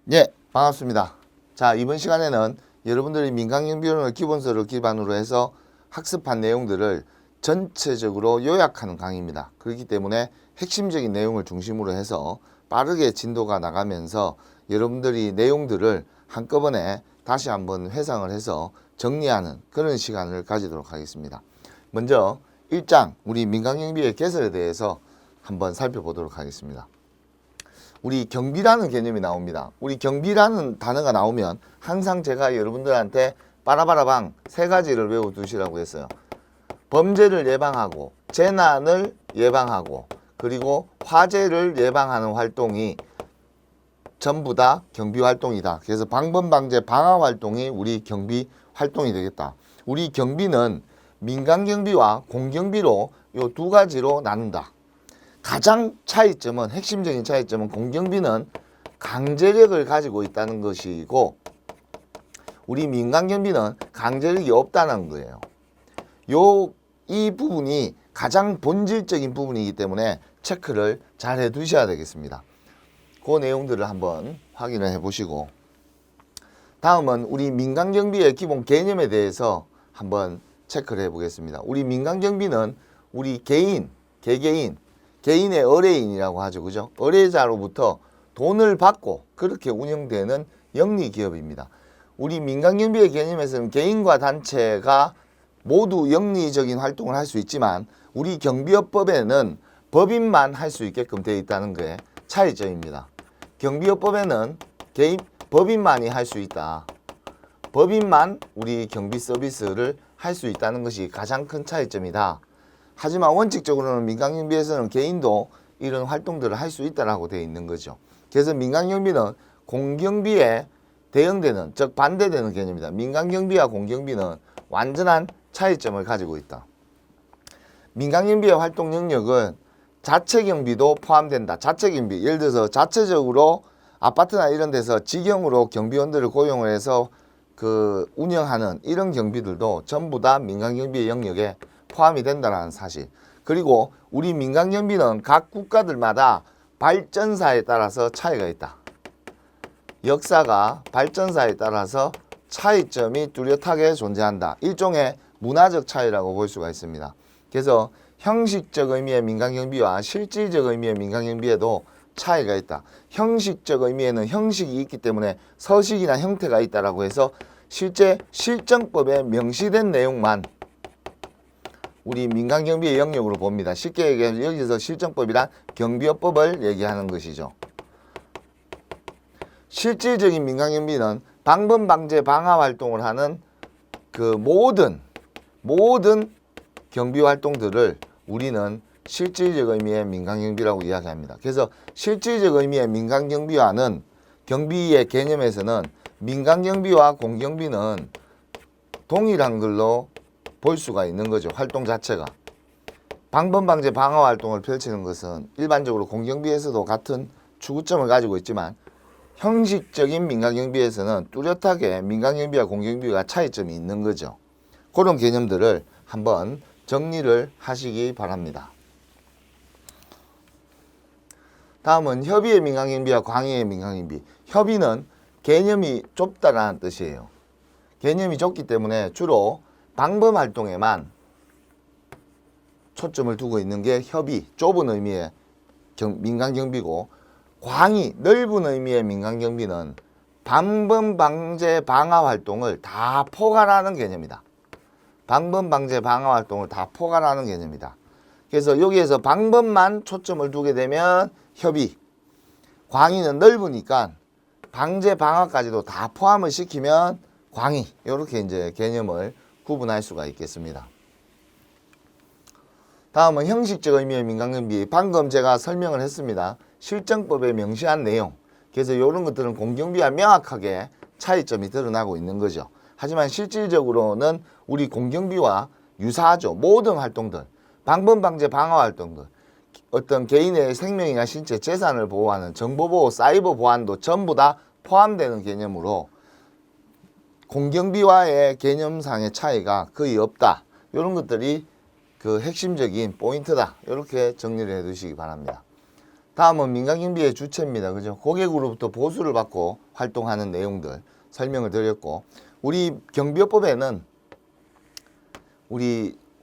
예, 반갑습니다. 자, 이번 시간에는 여러분들이 민간경비원을 기본서를 기반으로 해서 학습한 내용들을 전체적으로 요약하는 강의입니다. 그렇기 때문에 핵심적인 내용을 중심으로 해서 빠르게 진도가 나가면서 여러분들이 내용들을 한꺼번에 다시 한번 회상을 해서 정리하는 그런 시간을 가지도록 하겠습니다. 먼저 1장 우리 민간경비의 개설에 대해서 한번 살펴보도록 하겠습니다. 우리 경비라는 개념이 나옵니다. 우리 경비라는 단어가 나오면 항상 제가 여러분들한테 빠라바라방 세 가지를 외워두시라고 했어요. 범죄를 예방하고 재난을 예방하고 그리고 화재를 예방하는 활동이 전부 다 경비 활동이다. 그래서 방범방제 방화 활동이 우리 경비 활동이 되겠다. 우리 경비는 민간경비와 공경비로 이 두 가지로 나눈다. 가장 차이점은 핵심적인 차이점은 공경비는 강제력을 가지고 있다는 것이고 우리 민간경비는 강제력이 없다는 거예요. 이 부분이 가장 본질적인 부분이기 때문에 체크를 잘 해두셔야 되겠습니다. 그 내용들을 한번 확인을 해보시고 다음은 우리 민간경비의 기본 개념에 대해서 한번 체크를 해보겠습니다. 우리 민간경비는 우리 개인, 개개인, 개인의 의뢰인이라고 하죠. 그죠? 의뢰자로부터 돈을 받고 그렇게 운영되는 영리기업입니다. 우리 민간경비의 개념에서는 개인과 단체가 모두 영리적인 활동을 할 수 있지만 우리 경비업법에는 법인만 할 수 있게끔 되어 있다는 게 차이점입니다. 경비업법에는 법인만이 할 수 있다. 법인만 우리 경비 서비스를 할 수 있다는 것이 가장 큰 차이점이다. 하지만 원칙적으로는 민간경비에서는 개인도 이런 활동들을 할 수 있다라고 되어 있는 거죠. 그래서 민간경비는 공경비에 대응되는, 즉 반대되는 개념입니다. 민간경비와 공경비는 완전한 차이점을 가지고 있다. 민간경비의 활동 영역은 자체경비도 포함된다. 자체경비, 예를 들어서 자체적으로 아파트나 이런 데서 직영으로 경비원들을 고용을 해서 운영하는 이런 경비들도 전부 다 민간경비의 영역에 포함이 된다는 사실. 그리고 우리 민간경비는 각 국가들마다 발전사에 따라서 차이가 있다. 역사가 발전사에 따라서 차이점이 뚜렷하게 존재한다. 일종의 문화적 차이라고 볼 수가 있습니다. 그래서 형식적 의미의 민간경비와 실질적 의미의 민간경비에도 차이가 있다. 형식적 의미에는 형식이 있기 때문에 서식이나 형태가 있다라고 해서 실제 실정법에 명시된 내용만 우리 민간경비의 영역으로 봅니다. 쉽게 얘기하면 여기서 실정법이란 경비업법을 얘기하는 것이죠. 실질적인 민간경비는 방범방제 방화 활동을 하는 모든 경비 활동들을 우리는 실질적 의미의 민간경비라고 이야기합니다. 그래서 실질적 의미의 민간경비와는 경비의 개념에서는 민간경비와 공경비는 동일한 걸로 볼 수가 있는 거죠. 활동 자체가. 방범방제 방화 활동을 펼치는 것은 일반적으로 공경비에서도 같은 추구점을 가지고 있지만 형식적인 민간경비에서는 뚜렷하게 민간경비와 공경비가 차이점이 있는 거죠. 그런 개념들을 한번 정리를 하시기 바랍니다. 다음은 협의의 민간경비와 광의의 민간경비. 협의는 개념이 좁다라는 뜻이에요. 개념이 좁기 때문에 주로 방범활동에만 초점을 두고 있는 게 협의, 좁은 의미의 민간경비고 광의, 넓은 의미의 민간경비는 방범방제 방화활동을 다 포괄하는 개념이다. 방범방제 방화활동을 다 포괄하는 개념이다. 그래서 여기에서 방범만 초점을 두게 되면 협의, 광의는 넓으니까 방제 방화까지도 다 포함을 시키면 광의, 이렇게 이제 개념을 구분할 수가 있겠습니다. 다음은 형식적 의미의 민간경비. 방금 제가 설명을 했습니다. 실정법에 명시한 내용. 그래서 이런 것들은 공경비와 명확하게 차이점이 드러나고 있는 거죠. 하지만 실질적으로는 우리 공경비와 유사하죠. 모든 활동들, 방범방제 방화 활동들, 어떤 개인의 생명이나 신체, 재산을 보호하는 정보보호, 사이버 보안도 전부 다 포함되는 개념으로 공경비와의 개념상의 차이가 거의 없다. 이런 것들이 핵심적인 포인트다. 이렇게 정리를 해 두시기 바랍니다. 다음은 민간경비의 주체입니다. 그죠? 고객으로부터 보수를 받고 활동하는 내용들 설명을 드렸고, 우리 경비업법에는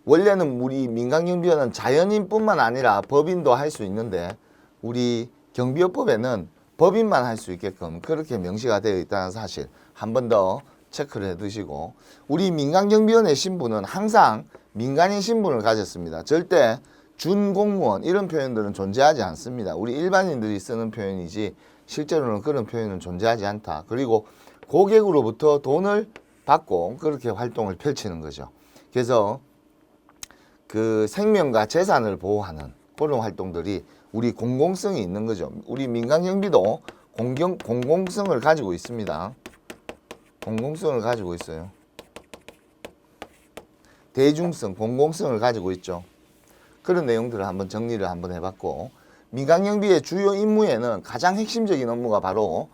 원래는 우리 민간경비원은 자연인뿐만 아니라 법인도 할 수 있는데, 우리 경비업법에는 법인만 할 수 있게끔 그렇게 명시가 되어 있다는 사실 한 번 더 체크를 해 두시고, 우리 민간경비원의 신분은 항상 민간인 신분을 가졌습니다. 절대 준공무원 이런 표현들은 존재하지 않습니다. 우리 일반인들이 쓰는 표현이지 실제로는 그런 표현은 존재하지 않다. 그리고 고객으로부터 돈을 받고 그렇게 활동을 펼치는 거죠. 그래서 그 생명과 재산을 보호하는 그런 활동들이 우리 공공성이 있는 거죠. 우리 민간경비도 공공성을 가지고 있습니다. 공공성을 가지고 있어요. 대중성, 공공성을 가지고 있죠. 그런 내용들을 한번 정리를 한번 해봤고, 민간경비의 주요 임무에는 가장 핵심적인 업무가 바로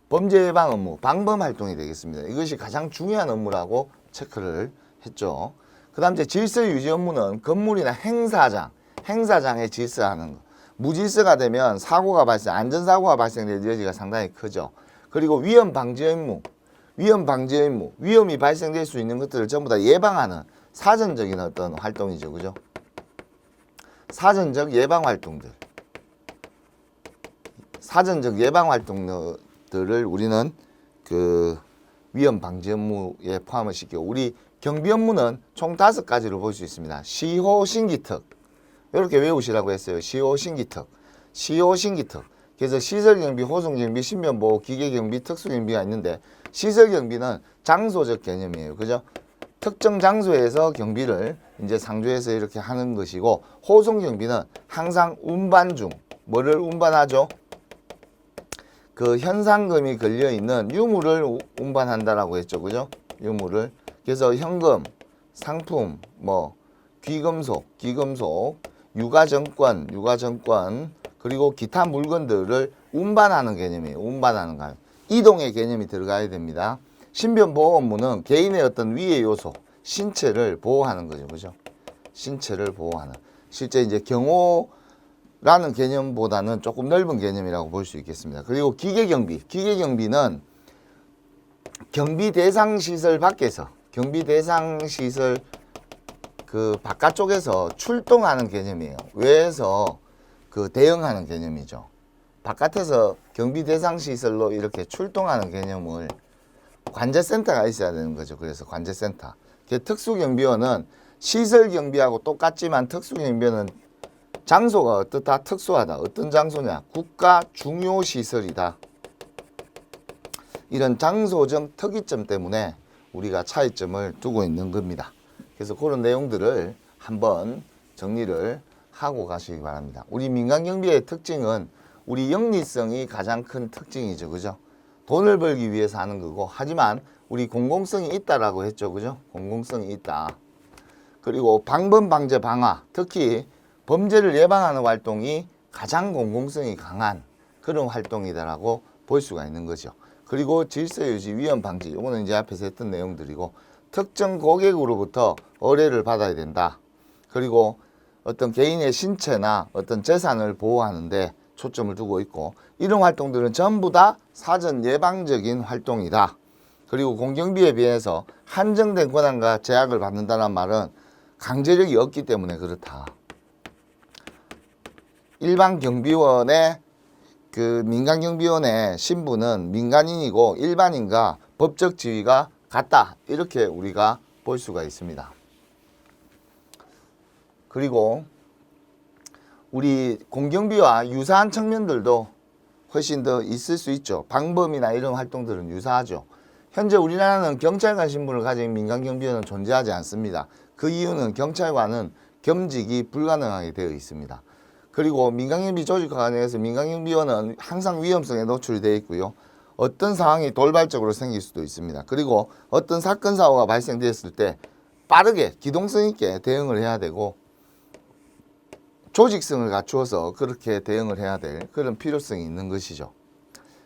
범죄 예방 업무, 방범 활동이 되겠습니다. 이것이 가장 중요한 업무라고 체크를 했죠. 그 다음 질서 유지 업무는 건물이나 행사장에 질서하는 거. 무질서가 되면 사고가 발생, 안전사고가 발생될 여지가 상당히 크죠. 그리고 위험 방지 임무, 위험이 발생될 수 있는 것들을 전부 다 예방하는 사전적인 어떤 활동이죠. 그죠? 사전적 예방 활동들을 우리는 그 위험 방지 업무에 포함을 시키고, 우리 경비 업무는 총 5가지로 볼 수 있습니다. 시호, 신기특. 이렇게 외우시라고 했어요. 시호, 신기특. 그래서 시설경비, 호송경비, 신변보호, 기계경비, 특수경비가 있는데, 시설경비는 장소적 개념이에요. 그죠? 특정 장소에서 경비를 이제 상주해서 이렇게 하는 것이고, 호송경비는 항상 운반 중, 뭐를 운반하죠? 그 현상금이 걸려있는 유물을 운반한다라고 했죠. 그죠? 유물을. 그래서 현금, 상품, 귀금속, 유가증권, 그리고 기타 물건들을 운반하는 개념이에요. 운반하는 거. 이동의 개념이 들어가야 됩니다. 신변보호 업무는 개인의 어떤 위해 요소, 신체를 보호하는 거죠. 그죠? 신체를 보호하는. 실제 이제 경호라는 개념보다는 조금 넓은 개념이라고 볼 수 있겠습니다. 그리고 기계경비는 경비 대상 시설 밖에서, 경비 대상 시설 그 바깥쪽에서 출동하는 개념이에요. 외에서 그 대응하는 개념이죠. 바깥에서 경비 대상 시설로 이렇게 출동하는 개념을 관제센터가 있어야 되는 거죠. 그래서 관제센터. 특수경비원은 시설경비하고 똑같지만 특수경비원은 장소가 어떻다? 특수하다. 어떤 장소냐? 국가 중요시설이다. 이런 장소적 특이점 때문에 우리가 차이점을 두고 있는 겁니다. 그래서 그런 내용들을 한번 정리를 하고 가시기 바랍니다. 우리 민간경비의 특징은 우리 영리성이 가장 큰 특징이죠. 그죠? 돈을 벌기 위해서 하는 거고, 하지만 우리 공공성이 있다라고 했죠. 그죠? 공공성이 있다. 그리고 방범, 방제, 방화, 특히 범죄를 예방하는 활동이 가장 공공성이 강한 그런 활동이다라고 볼 수가 있는 거죠. 그리고 질서 유지, 위험 방지, 이거는 이제 앞에서 했던 내용들이고, 특정 고객으로부터 의뢰를 받아야 된다. 그리고 어떤 개인의 신체나 어떤 재산을 보호하는데 초점을 두고 있고, 이런 활동들은 전부 다 사전 예방적인 활동이다. 그리고 공경비에 비해서 한정된 권한과 제약을 받는다는 말은 강제력이 없기 때문에 그렇다. 일반 경비원의 민간경비원의 신분은 민간인이고 일반인과 법적 지위가 같다. 이렇게 우리가 볼 수가 있습니다. 그리고 우리 공경비와 유사한 측면들도 훨씬 더 있을 수 있죠. 방범이나 이런 활동들은 유사하죠. 현재 우리나라는 경찰관 신분을 가진 민간경비원은 존재하지 않습니다. 그 이유는 경찰관은 겸직이 불가능하게 되어 있습니다. 그리고 민간경비 조직화 관련해서 민간경비원은 항상 위험성에 노출이 되어 있고요. 어떤 상황이 돌발적으로 생길 수도 있습니다. 그리고 어떤 사건 사고가 발생되었을 때 빠르게 기동성 있게 대응을 해야 되고, 조직성을 갖추어서 그렇게 대응을 해야 될 그런 필요성이 있는 것이죠.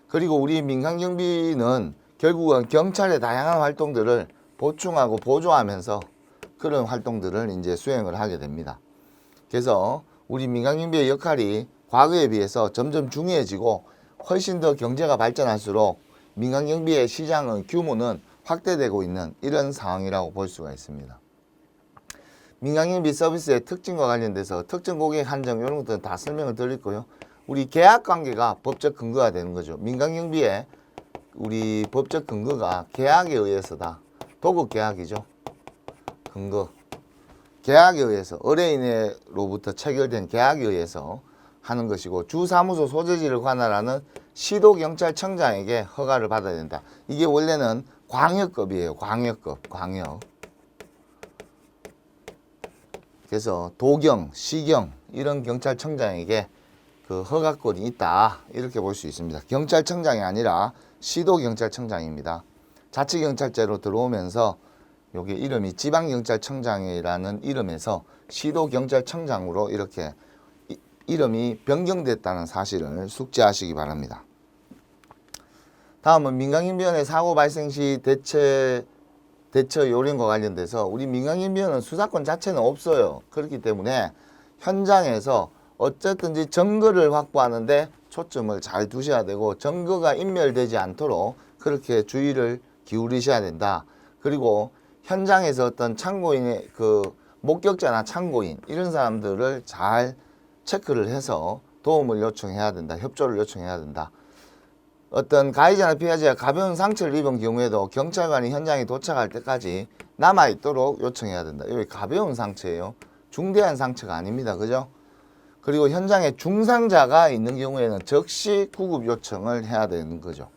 그리고 우리 민간경비는 결국은 경찰의 다양한 활동들을 보충하고 보조하면서 그런 활동들을 이제 수행을 하게 됩니다. 그래서 우리 민간경비의 역할이 과거에 비해서 점점 중요해지고 훨씬 더 경제가 발전할수록 민간경비의 시장의 규모는 확대되고 있는 이런 상황이라고 볼 수가 있습니다. 민간경비 서비스의 특징과 관련돼서 특정 고객 한정 이런 것들은 다 설명을 드릴 거고요. 우리 계약관계가 법적 근거가 되는 거죠. 민간경비의 우리 법적 근거가 계약에 의해서다. 도급계약이죠. 근거. 계약에 의해서 의뢰인으로부터 체결된 계약에 의해서 하는 것이고 주사무소 소재지를 관할하는 시도경찰청장에게 허가를 받아야 된다. 이게 원래는 광역급이에요. 광역급. 광역. 그래서 도경, 시경 이런 경찰청장에게 그 허가권이 있다. 이렇게 볼 수 있습니다. 경찰청장이 아니라 시도경찰청장입니다. 자치경찰제로 들어오면서 여기 이름이 지방경찰청장이라는 이름에서 시도경찰청장으로 이렇게 이름이 변경됐다는 사실을 숙지하시기 바랍니다. 다음은 민간경비원의 사고 발생 시 대처 요령과 관련돼서 우리 민간경비원은 수사권 자체는 없어요. 그렇기 때문에 현장에서 어쨌든지 증거를 확보하는데 초점을 잘 두셔야 되고 증거가 인멸되지 않도록 그렇게 주의를 기울이셔야 된다. 그리고 현장에서 어떤 참고인의 그 목격자나 참고인 이런 사람들을 잘 체크를 해서 도움을 요청해야 된다. 협조를 요청해야 된다. 어떤 가해자나 피해자가 가벼운 상처를 입은 경우에도 경찰관이 현장에 도착할 때까지 남아있도록 요청해야 된다. 여기 가벼운 상처예요. 중대한 상처가 아닙니다. 그죠? 그리고 현장에 중상자가 있는 경우에는 즉시 구급 요청을 해야 되는 거죠.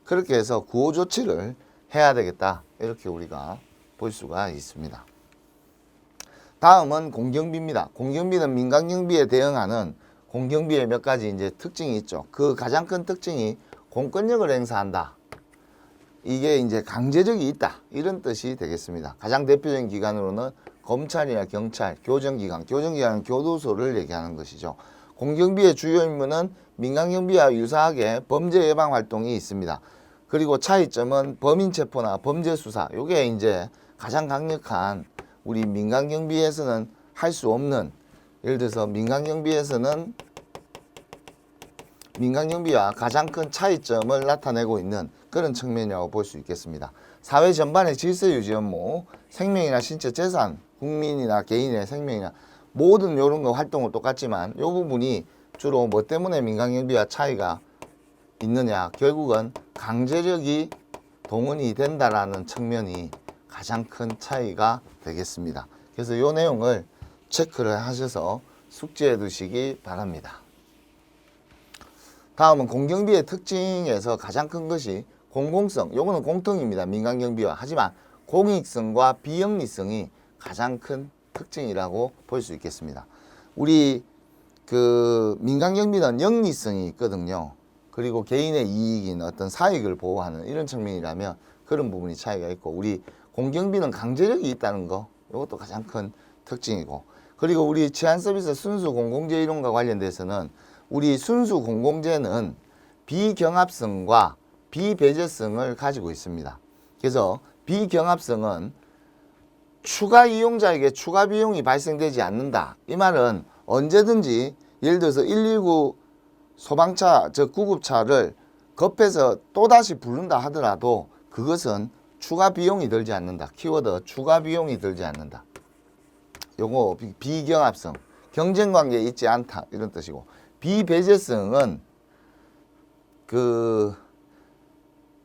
그렇게 해서 구호 조치를 해야 되겠다. 이렇게 우리가 볼 수가 있습니다. 다음은 공경비입니다. 공경비는 민간경비에 대응하는 공경비의 몇 가지 이제 특징이 있죠. 그 가장 큰 특징이 공권력을 행사한다. 이게 이제 강제력이 있다. 이런 뜻이 되겠습니다. 가장 대표적인 기관으로는 검찰이나 경찰, 교정기관, 교정기관은 교도소를 얘기하는 것이죠. 공경비의 주요 임무는 민간경비와 유사하게 범죄 예방 활동이 있습니다. 그리고 차이점은 범인 체포나 범죄 수사, 요게 이제 가장 강력한 우리 민간경비에서는 할 수 없는, 예를 들어서 민간경비와 가장 큰 차이점을 나타내고 있는 그런 측면이라고 볼 수 있겠습니다. 사회 전반의 질서 유지 업무, 생명이나 신체 재산, 국민이나 개인의 생명이나 모든 이런 거 활동은 똑같지만 이 부분이 주로 뭐 때문에 민간경비와 차이가 있느냐, 결국은 강제력이 동원이 된다라는 측면이 가장 큰 차이가 되겠습니다. 그래서 이 내용을 체크를 하셔서 숙지해 두시기 바랍니다. 다음은 공경비의 특징에서 가장 큰 것이 공공성. 요거는 공통입니다. 민간경비와. 하지만 공익성과 비영리성이 가장 큰 특징이라고 볼 수 있겠습니다. 우리 그 민간경비는 영리성이 있거든요. 그리고 개인의 이익인 어떤 사익을 보호하는 이런 측면이라면 그런 부분이 차이가 있고, 우리 공경비는 강제력이 있다는 거, 이것도 가장 큰 특징이고, 그리고 우리 치안서비스 순수 공공재 이론과 관련돼서는 우리 순수 공공재는 비경합성과 비배제성을 가지고 있습니다. 그래서 비경합성은 추가 이용자에게 추가 비용이 발생되지 않는다. 이 말은 언제든지 예를 들어서 119 소방차, 즉 구급차를 급해서 또다시 부른다 하더라도 그것은 추가 비용이 들지 않는다. 키워드 추가 비용이 들지 않는다. 요거 비경합성, 경쟁관계에 있지 않다 이런 뜻이고, 비배제성은 그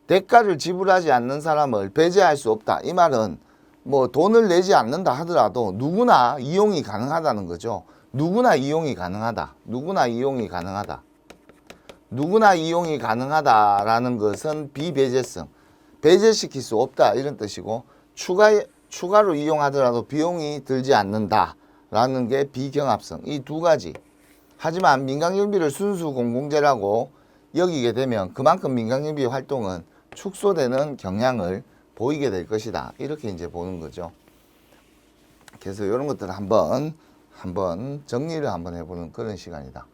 대가를 지불하지 않는 사람을 배제할 수 없다. 이 말은 뭐 돈을 내지 않는다 하더라도 누구나 이용이 가능하다는 거죠. 누구나 이용이 가능하다. 누구나 이용이 가능하다. 누구나 이용이 가능하다라는 것은 비배제성, 배제시킬 수 없다 이런 뜻이고, 추가로 이용하더라도 비용이 들지 않는다라는 게 비경합성. 이 두 가지. 하지만 민간경비를 순수 공공재라고 여기게 되면 그만큼 민간경비 활동은 축소되는 경향을 보이게 될 것이다. 이렇게 이제 보는 거죠. 그래서 이런 것들을 한번 정리를 한번 해보는 그런 시간이다.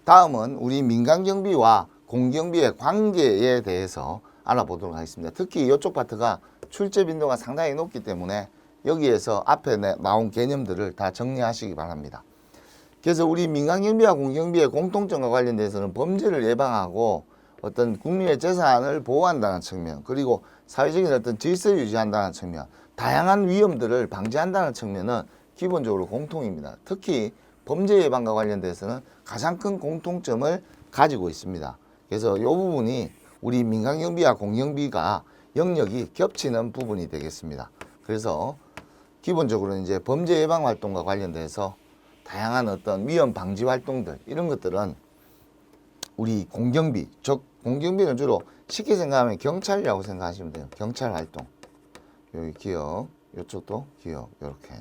다음은 우리 민간경비와 공경비의 관계에 대해서 알아보도록 하겠습니다. 특히 이쪽 파트가 출제 빈도가 상당히 높기 때문에 여기에서 앞에 나온 개념들을 다 정리하시기 바랍니다. 그래서 우리 민간경비와 공경비의 공통점과 관련돼서는 범죄를 예방하고 어떤 국민의 재산을 보호한다는 측면, 그리고 사회적인 어떤 질서를 유지한다는 측면, 다양한 위험들을 방지한다는 측면은 기본적으로 공통입니다. 특히 범죄 예방과 관련돼서는 가장 큰 공통점을 가지고 있습니다. 그래서 이 부분이 우리 민간경비와 공경비가 영역이 겹치는 부분이 되겠습니다. 그래서 기본적으로 이제 범죄 예방 활동과 관련돼서 다양한 어떤 위험 방지 활동들, 이런 것들은 우리 공경비, 즉 공경비는 주로 쉽게 생각하면 경찰이라고 생각하시면 돼요. 경찰 활동. 여기 기업, 이쪽도 기업, 이렇게.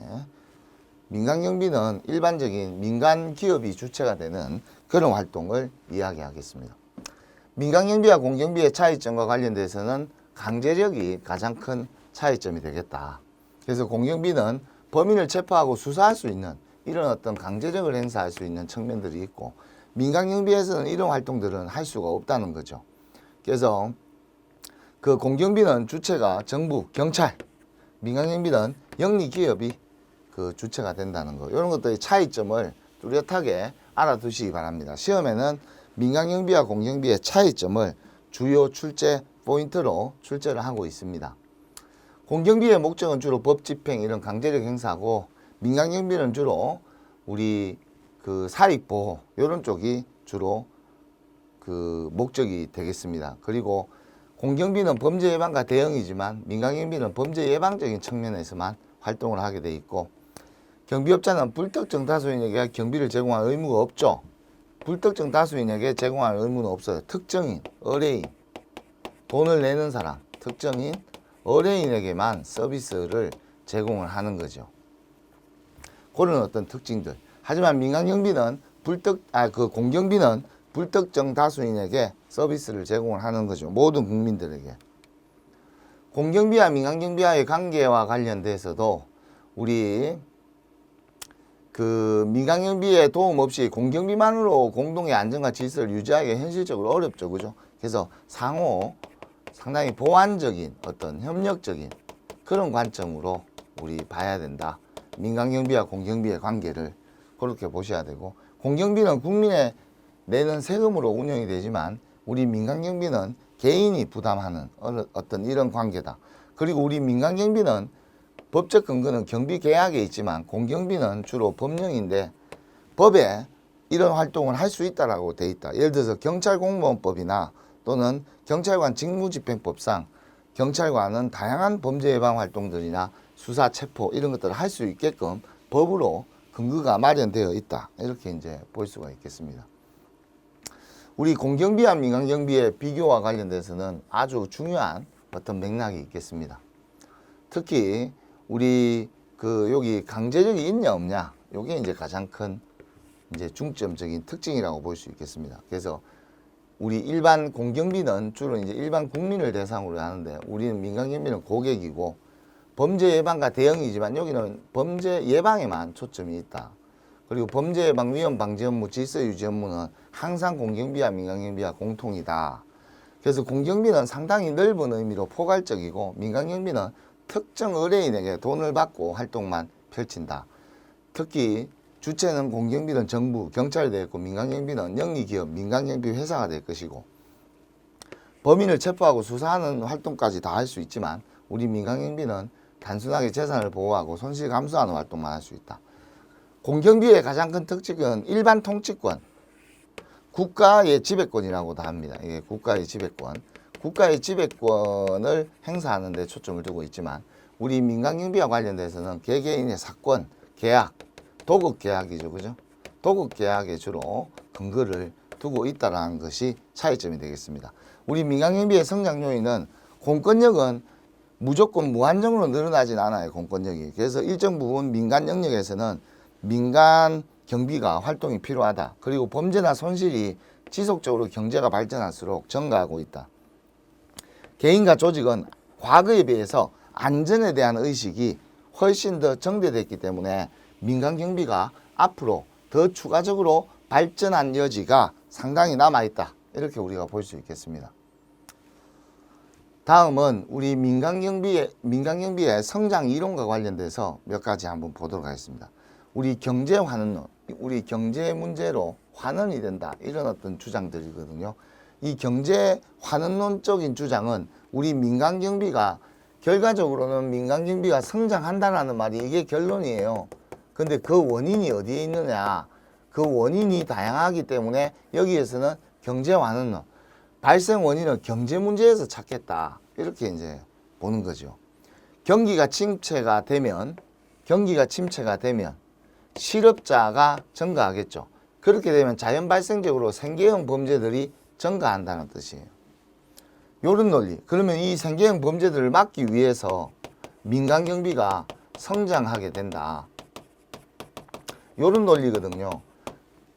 민간경비는 일반적인 민간 기업이 주체가 되는 그런 활동을 이야기하겠습니다. 민간경비와 공경비의 차이점과 관련돼서는 강제력이 가장 큰 차이점이 되겠다. 그래서 공경비는 범인을 체포하고 수사할 수 있는 이런 어떤 강제력을 행사할 수 있는 측면들이 있고, 민간경비에서는 이런 활동들은 할 수가 없다는 거죠. 그래서 그 공경비는 주체가 정부, 경찰, 민간경비는 영리기업이 그 주체가 된다는 거, 이런 것들의 차이점을 뚜렷하게 알아두시기 바랍니다. 시험에는 민간경비와 공경비의 차이점을 주요 출제 포인트로 출제를 하고 있습니다. 공경비의 목적은 주로 법 집행, 이런 강제력 행사고, 민간경비는 주로 우리 그 사익보호, 이런 쪽이 주로 그 목적이 되겠습니다. 그리고 공경비는 범죄 예방과 대응이지만 민간경비는 범죄 예방적인 측면에서만 활동을 하게 돼 있고, 경비업자는 불특정 다수인에게 경비를 제공할 의무가 없죠. 불특정 다수인에게 제공할 의무는 없어요. 특정인, 의뢰인, 돈을 내는 사람, 특정인, 의뢰인에게만 서비스를 제공을 하는 거죠. 그런 어떤 특징들. 하지만 민간경비는 공경비는 불특정 다수인에게 서비스를 제공을 하는 거죠. 모든 국민들에게. 공경비와 민간경비와의 관계와 관련돼서도 우리 그 민간경비의 도움 없이 공경비만으로 공동의 안정과 질서를 유지하기가 현실적으로 어렵죠. 그죠? 그래서 상호 상당히 보완적인 어떤 협력적인 그런 관점으로 우리 봐야 된다. 민간경비와 공경비의 관계를 그렇게 보셔야 되고, 공경비는 국민의 내는 세금으로 운영이 되지만 우리 민간경비는 개인이 부담하는 어떤 이런 관계다. 그리고 우리 민간경비는 법적 근거는 경비계약에 있지만 공경비는 주로 법령인데 법에 이런 활동을 할 수 있다라고 돼 있다. 예를 들어서 경찰공무원법이나 또는 경찰관 직무집행법상 경찰관은 다양한 범죄 예방 활동들이나 수사, 체포 이런 것들을 할 수 있게끔 법으로 근거가 마련되어 있다. 이렇게 이제 볼 수가 있겠습니다. 우리 공경비와 민간경비의 비교와 관련돼서는 아주 중요한 어떤 맥락이 있겠습니다. 특히 우리 그 여기 강제력이 있냐 없냐, 요게 이제 가장 큰 이제 중점적인 특징이라고 볼 수 있겠습니다. 그래서 우리 일반 공경비는 주로 이제 일반 국민을 대상으로 하는데, 우리는 민간경비는 고객이고 범죄 예방과 대응이지만 여기는 범죄 예방에만 초점이 있다. 그리고 범죄 예방, 위험 방지 업무, 질서 유지 업무는 항상 공경비와 민간경비와 공통이다. 그래서 공경비는 상당히 넓은 의미로 포괄적이고, 민간경비는 특정 의뢰인에게 돈을 받고 활동만 펼친다. 특히 주체는 공경비는 정부, 경찰이 되겠고, 민간경비는 영리기업, 민간경비 회사가 될 것이고, 범인을 체포하고 수사하는 활동까지 다 할 수 있지만 우리 민간경비는 단순하게 재산을 보호하고 손실 감수하는 활동만 할 수 있다. 공경비의 가장 큰 특징은 일반 통치권, 국가의 지배권이라고도 합니다. 이게 국가의 지배권. 국가의 지배권을 행사하는 데 초점을 두고 있지만 우리 민간경비와 관련돼서는 개개인의 사건, 계약, 도급 계약이죠. 그죠? 도급 계약에 주로 근거를 두고 있다는 것이 차이점이 되겠습니다. 우리 민간경비의 성장 요인은 공권력은 무조건 무한정으로 늘어나진 않아요. 공권력이. 그래서 일정 부분 민간 영역에서는 민간 경비가 활동이 필요하다. 그리고 범죄나 손실이 지속적으로 경제가 발전할수록 증가하고 있다. 개인과 조직은 과거에 비해서 안전에 대한 의식이 훨씬 더 정대됐기 때문에 민간 경비가 앞으로 더 추가적으로 발전한 여지가 상당히 남아있다. 이렇게 우리가 볼 수 있겠습니다. 다음은 우리 민간경비의 성장 이론과 관련돼서 몇 가지 한번 보도록 하겠습니다. 우리 경제환원론, 우리 경제 문제로 환원이 된다. 이런 어떤 주장들이거든요. 이 경제 환원론적인 주장은 우리 민간 경비가 결과적으로는 민간 경비가 성장한다라는 말이 이게 결론이에요. 근데 그 원인이 어디에 있느냐? 그 원인이 다양하기 때문에 여기에서는 경제 환원론, 발생 원인은 경제 문제에서 찾겠다. 이렇게 이제 보는 거죠. 경기가 침체가 되면 실업자가 증가하겠죠. 그렇게 되면 자연 발생적으로 생계형 범죄들이 증가한다는 뜻이에요. 요런 논리. 그러면 이 생계형 범죄들을 막기 위해서 민간 경비가 성장하게 된다. 요런 논리거든요.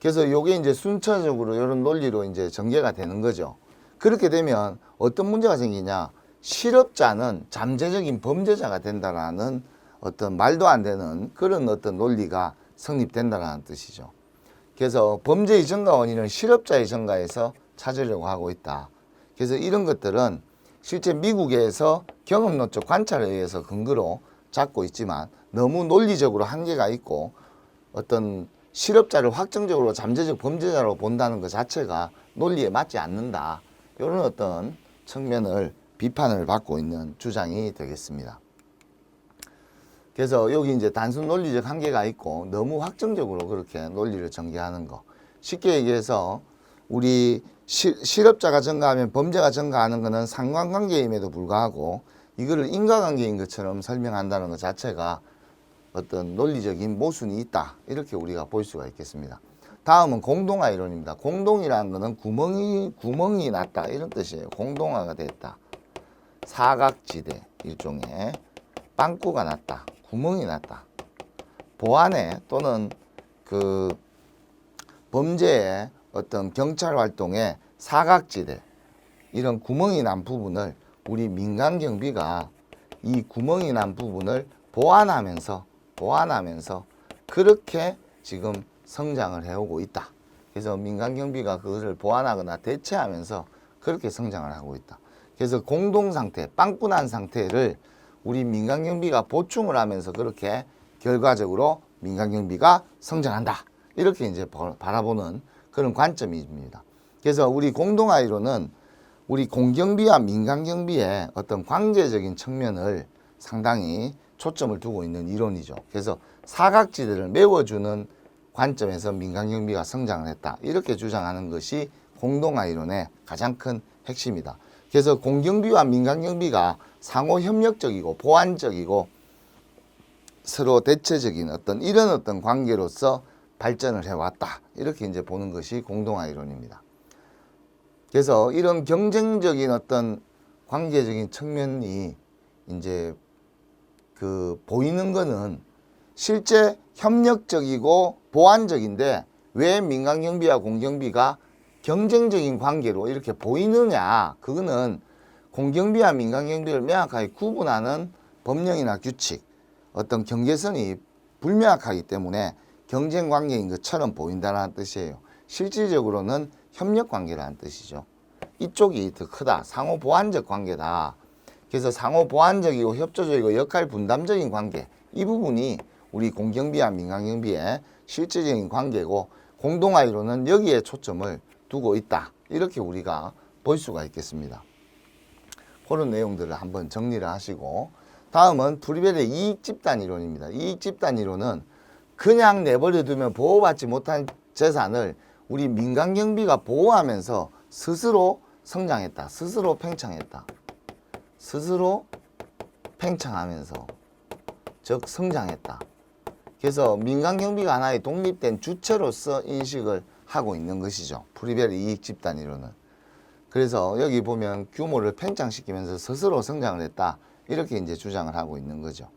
그래서 요게 이제 순차적으로 요런 논리로 이제 전개가 되는 거죠. 그렇게 되면 어떤 문제가 생기냐? 실업자는 잠재적인 범죄자가 된다라는 어떤 말도 안 되는 그런 어떤 논리가 성립된다는 뜻이죠. 그래서 범죄의 증가 원인은 실업자의 증가에서 찾으려고 하고 있다. 그래서 이런 것들은 실제 미국에서 경험론적 관찰에 의해서 근거로 잡고 있지만 너무 논리적으로 한계가 있고 어떤 실업자를 확정적으로 잠재적 범죄자로 본다는 것 자체가 논리에 맞지 않는다. 이런 어떤 측면을 비판을 받고 있는 주장이 되겠습니다. 그래서 여기 이제 단순 논리적 한계가 있고 너무 확정적으로 그렇게 논리를 전개하는 거. 쉽게 얘기해서 우리 실업자가 증가하면 범죄가 증가하는 것은 상관관계임에도 불구하고 이거를 인과관계인 것처럼 설명한다는 것 자체가 어떤 논리적인 모순이 있다. 이렇게 우리가 볼 수가 있겠습니다. 다음은 공동화 이론입니다. 공동이라는 것은 구멍이 났다. 이런 뜻이에요. 공동화가 됐다. 사각지대 일종의 빵꾸가 났다. 구멍이 났다. 보안에 또는 그 범죄의 어떤 경찰 활동에 사각지대 이런 구멍이 난 부분을 우리 민간 경비가 이 구멍이 난 부분을 보완하면서 그렇게 지금 성장을 해오고 있다. 그래서 민간 경비가 그것을 보완하거나 대체하면서 그렇게 성장을 하고 있다. 그래서 공동 상태, 빵꾸 난 상태를 우리 민간 경비가 보충을 하면서 그렇게 결과적으로 민간 경비가 성장한다. 이렇게 이제 바라보는 그런 관점입니다. 그래서 우리 공동화 이론은 우리 공경비와 민간 경비의 어떤 관계적인 측면을 상당히 초점을 두고 있는 이론이죠. 그래서 사각지대를 메워주는 관점에서 민간 경비가 성장을 했다. 이렇게 주장하는 것이 공동화 이론의 가장 큰 핵심이다. 그래서 공경비와 민간 경비가 상호 협력적이고 보완적이고 서로 대체적인 어떤 이런 어떤 관계로서 발전을 해왔다. 이렇게 이제 보는 것이 공동화 이론입니다. 그래서 이런 경쟁적인 어떤 관계적인 측면이 이제 보이는 거는 실제 협력적이고 보완적인데 왜 민간 경비와 공경비가 경쟁적인 관계로 이렇게 보이느냐? 그거는 공경비와 민간 경비를 명확하게 구분하는 법령이나 규칙, 어떤 경계선이 불명확하기 때문에 경쟁 관계인 것처럼 보인다는 뜻이에요. 실질적으로는 협력 관계라는 뜻이죠. 이쪽이 더 크다. 상호 보완적 관계다. 그래서 상호 보완적이고 협조적이고 역할 분담적인 관계, 이 부분이 우리 공경비와 민간경비의 실질적인 관계고 공동화 이론은 여기에 초점을 두고 있다. 이렇게 우리가 볼 수가 있겠습니다. 그런 내용들을 한번 정리를 하시고 다음은 프리벨의 이익집단 이론입니다. 이익집단 이론은 그냥 내버려 두면 보호받지 못한 재산을 우리 민간경비가 보호하면서 스스로 성장했다. 스스로 팽창했다. 스스로 팽창하면서 즉 성장했다. 그래서 민간경비가 하나의 독립된 주체로서 인식을 하고 있는 것이죠. 프리벨의 이익집단 이론은. 그래서 여기 보면 규모를 팽창시키면서 스스로 성장을 했다. 이렇게 이제 주장을 하고 있는 거죠.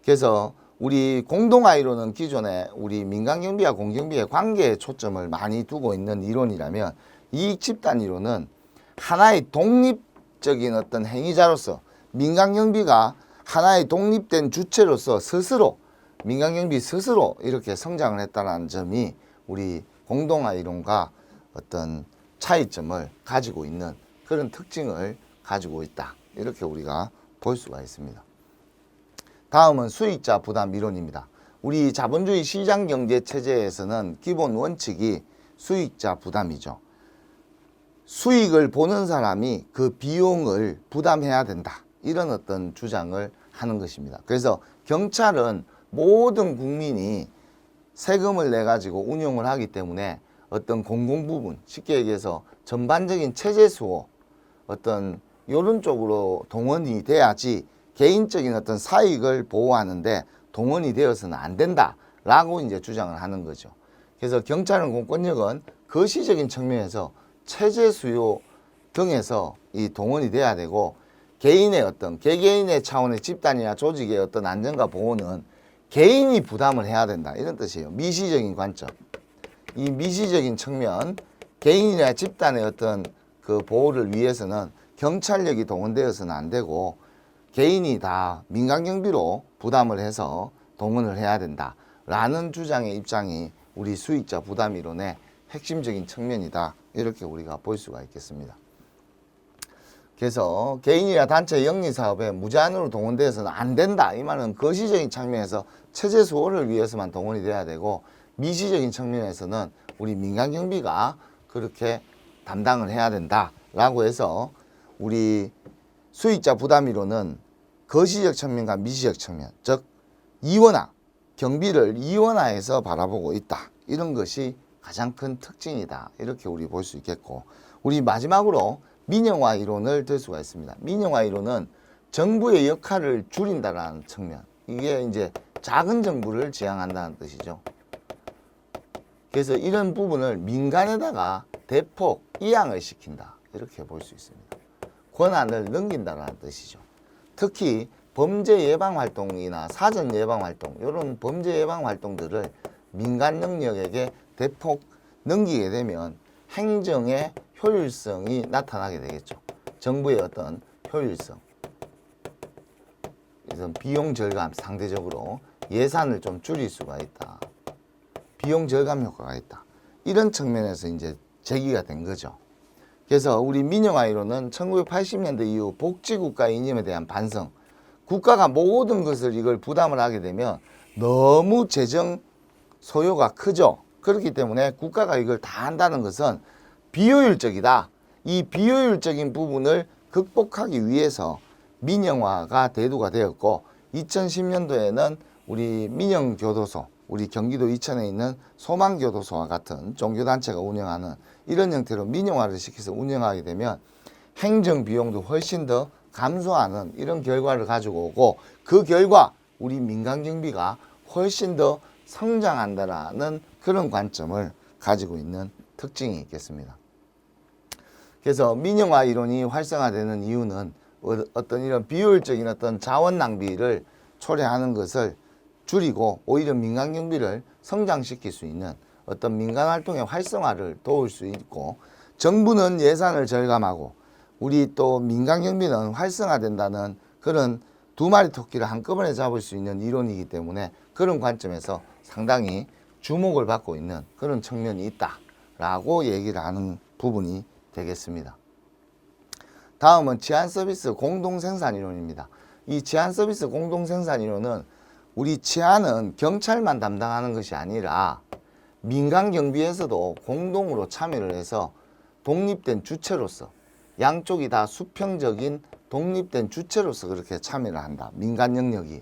그래서 우리 공동화 이론은 기존에 우리 민간경비와 공경비의 관계에 초점을 많이 두고 있는 이론이라면 이익집단 이론은 하나의 독립적인 어떤 행위자로서 민간경비가 하나의 독립된 주체로서 스스로 민간경비 스스로 이렇게 성장을 했다는 점이 우리 공동화 이론과 어떤 차이점을 가지고 있는 그런 특징을 가지고 있다. 이렇게 우리가 볼 수가 있습니다. 다음은 수익자 부담 이론입니다. 우리 자본주의 시장 경제 체제에서는 기본 원칙이 수익자 부담이죠. 수익을 보는 사람이 그 비용을 부담해야 된다. 이런 어떤 주장을 하는 것입니다. 그래서 경찰은 모든 국민이 세금을 내 가지고 운용을 하기 때문에 어떤 공공부문, 쉽게 얘기해서 전반적인 체제 수호, 어떤 이런 쪽으로 동원이 돼야지 개인적인 어떤 사익을 보호하는데 동원이 되어서는 안 된다라고 이제 주장을 하는 거죠. 그래서 경찰은 공권력은 거시적인 측면에서 체제 수요 등에서 이 동원이 돼야 되고, 개인의 어떤 개개인의 차원의 집단이나 조직의 어떤 안전과 보호는 개인이 부담을 해야 된다, 이런 뜻이에요. 미시적인 관점. 이 미시적인 측면, 개인이나 집단의 어떤 그 보호를 위해서는 경찰력이 동원되어서는 안 되고 개인이 다 민간 경비로 부담을 해서 동원을 해야 된다라는 주장의 입장이 우리 수익자 부담 이론의 핵심적인 측면이다, 이렇게 우리가 볼 수가 있겠습니다. 그래서 개인이나 단체 영리사업에 무제한으로 동원되어서는 안 된다, 이 말은 거시적인 측면에서 체제 수호를 위해서만 동원이 돼야 되고, 미시적인 측면에서는 우리 민간 경비가 그렇게 담당을 해야 된다라고 해서 우리 수익자 부담 이론은 거시적 측면과 미시적 측면, 즉 이원화, 경비를 이원화해서 바라보고 있다, 이런 것이 가장 큰 특징이다, 이렇게 우리 볼 수 있겠고, 우리 마지막으로 민영화 이론을 들 수가 있습니다. 민영화 이론은 정부의 역할을 줄인다라는 측면, 이게 이제 작은 정부를 지향한다는 뜻이죠. 그래서 이런 부분을 민간에다가 대폭 이양을 시킨다, 이렇게 볼 수 있습니다. 권한을 넘긴다라는 뜻이죠. 특히 범죄 예방 활동이나 사전 예방 활동, 이런 범죄 예방 활동들을 민간 영역에게 대폭 넘기게 되면 행정의 효율성이 나타나게 되겠죠. 정부의 어떤 효율성, 그래서 비용 절감, 상대적으로 예산을 좀 줄일 수가 있다, 비용 절감 효과가 있다, 이런 측면에서 이제 제기가 된 거죠. 그래서 우리 민영화 이론은 1980년대 이후 복지국가 이념에 대한 반성, 국가가 모든 것을 이걸 부담을 하게 되면 너무 재정 소요가 크죠. 그렇기 때문에 국가가 이걸 다 한다는 것은 비효율적이다. 이 비효율적인 부분을 극복하기 위해서 민영화가 대두가 되었고, 2010년도에는 우리 민영교도소, 우리 경기도 이천에 있는 소망교도소와 같은 종교단체가 운영하는 이런 형태로 민영화를 시켜서 운영하게 되면 행정비용도 훨씬 더 감소하는 이런 결과를 가지고 오고, 그 결과 우리 민간경비가 훨씬 더 성장한다라는 그런 관점을 가지고 있는 특징이 있겠습니다. 그래서 민영화 이론이 활성화되는 이유는 어떤 이런 비효율적인 어떤 자원 낭비를 초래하는 것을 줄이고 오히려 민간 경비를 성장시킬 수 있는 어떤 민간 활동의 활성화를 도울 수 있고, 정부는 예산을 절감하고 우리 또 민간 경비는 활성화된다는 그런 두 마리 토끼를 한꺼번에 잡을 수 있는 이론이기 때문에 그런 관점에서 상당히 주목을 받고 있는 그런 측면이 있다라고 얘기를 하는 부분이 되겠습니다. 다음은 치안 서비스 공동생산 이론입니다. 이 치안 서비스 공동생산 이론은 우리 치안은 경찰만 담당하는 것이 아니라 민간 경비에서도 공동으로 참여를 해서 독립된 주체로서, 양쪽이 다 수평적인 독립된 주체로서 그렇게 참여를 한다, 민간 영역이.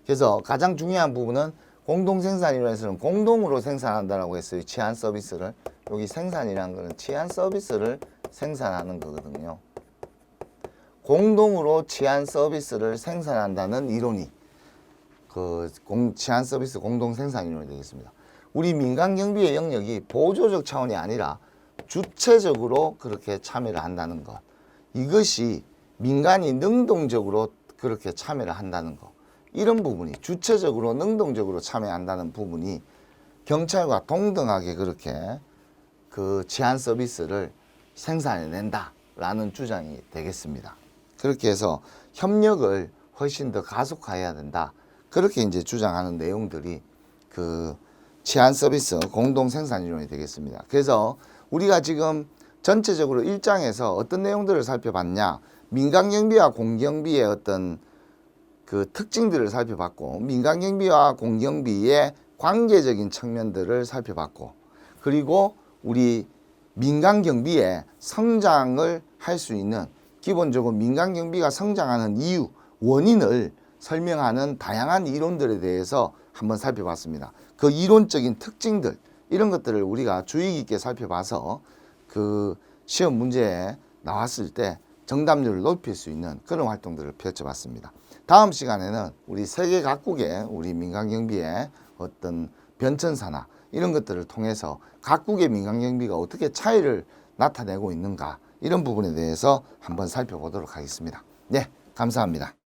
그래서 가장 중요한 부분은 공동생산 이론에서는 공동으로 생산한다라고 했어요. 치안 서비스를. 여기 생산이라는 것은 치안 서비스를 생산하는 거거든요. 공동으로 치안 서비스를 생산한다는 이론이 그 치안 서비스 공동 생산 이론이 되겠습니다. 우리 민간 경비의 영역이 보조적 차원이 아니라 주체적으로 그렇게 참여를 한다는 것, 이것이 민간이 능동적으로 그렇게 참여를 한다는 것, 이런 부분이 주체적으로 능동적으로 참여한다는 부분이 경찰과 동등하게 그렇게 그 치안 서비스를 생산해낸다라는 주장이 되겠습니다. 그렇게 해서 협력을 훨씬 더 가속화해야 된다, 그렇게 이제 주장하는 내용들이 그 치안 서비스 공동 생산 이론이 되겠습니다. 그래서 우리가 지금 전체적으로 1장에서 어떤 내용들을 살펴봤냐, 민간 경비와 공경비의 어떤 그 특징들을 살펴봤고 민간경비와 공경비의 관계적인 측면들을 살펴봤고 그리고 우리 민간경비의 성장을 할 수 있는 기본적으로 민간경비가 성장하는 이유, 원인을 설명하는 다양한 이론들에 대해서 한번 살펴봤습니다. 그 이론적인 특징들 이런 것들을 우리가 주의 깊게 살펴봐서 그 시험 문제에 나왔을 때 정답률을 높일 수 있는 그런 활동들을 펼쳐봤습니다. 다음 시간에는 우리 세계 각국의 우리 민간경비의 어떤 변천사나 이런 것들을 통해서 각국의 민간경비가 어떻게 차이를 나타내고 있는가 이런 부분에 대해서 한번 살펴보도록 하겠습니다. 네, 감사합니다.